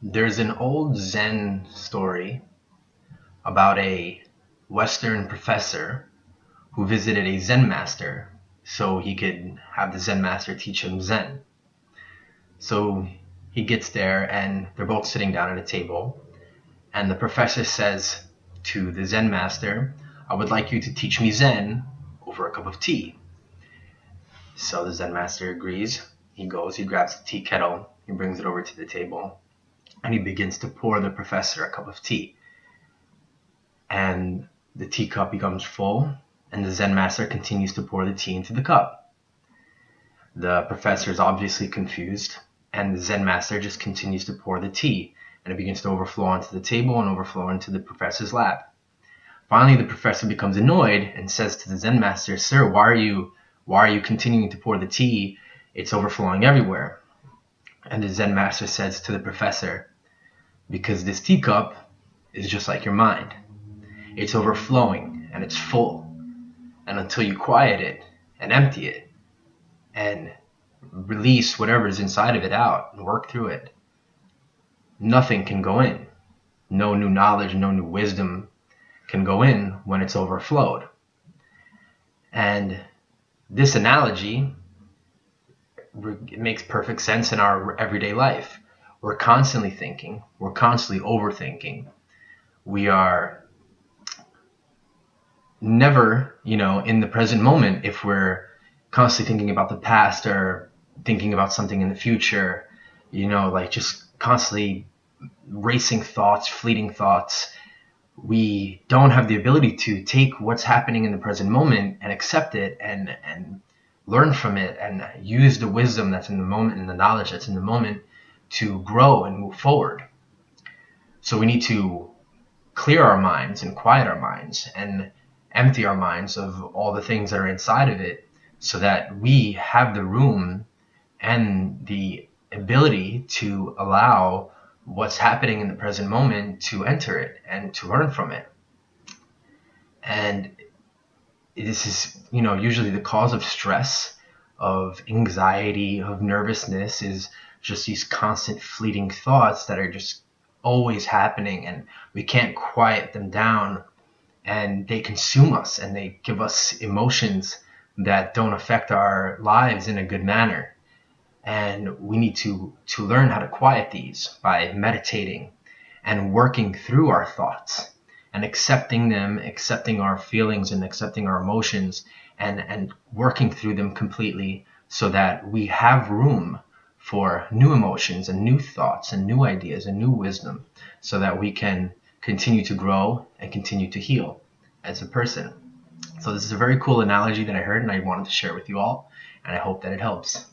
There's an old Zen story about a Western professor who visited a Zen master so he could have the Zen master teach him Zen. So he gets there and they're both sitting down at a table, and the professor says to the Zen master, "I would like you to teach me Zen over a cup of tea." So the Zen master agrees. He goes, he grabs the tea kettle, he brings it over to the table, and he begins to pour the professor a cup of tea. And the teacup becomes full, and the Zen master continues to pour the tea into the cup. The professor is obviously confused, and the Zen master just continues to pour the tea, and it begins to overflow onto the table and overflow into the professor's lap. Finally, the professor becomes annoyed and says to the Zen master, "Sir, why are you continuing to pour the tea? It's overflowing everywhere." And the Zen master says to the professor, "Because this teacup is just like your mind. It's overflowing and it's full. And until you quiet it and empty it and release whatever's inside of it out and work through it, nothing can go in. No new knowledge, no new wisdom can go in when it's overflowed." And this analogy, it makes perfect sense in our everyday life. We're constantly thinking, we're constantly overthinking. We are never, in the present moment if we're constantly thinking about the past or thinking about something in the future, like just constantly racing thoughts, fleeting thoughts. We don't have the ability to take what's happening in the present moment and accept it and learn from it and use the wisdom that's in the moment and the knowledge that's in the moment to grow and move forward. So we need to clear our minds and quiet our minds and empty our minds of all the things that are inside of it so that we have the room and the ability to allow what's happening in the present moment to enter it and to learn from it. And this is, usually the cause of stress, of anxiety, of nervousness is just these constant fleeting thoughts that are just always happening, and we can't quiet them down, and they consume us and they give us emotions that don't affect our lives in a good manner. And we need to learn how to quiet these by meditating and working through our thoughts and accepting them, accepting our feelings and accepting our emotions, and working through them completely so that we have room for new emotions and new thoughts and new ideas and new wisdom so that we can continue to grow and continue to heal as a person. So this is a very cool analogy that I heard and I wanted to share with you all, and I hope that it helps.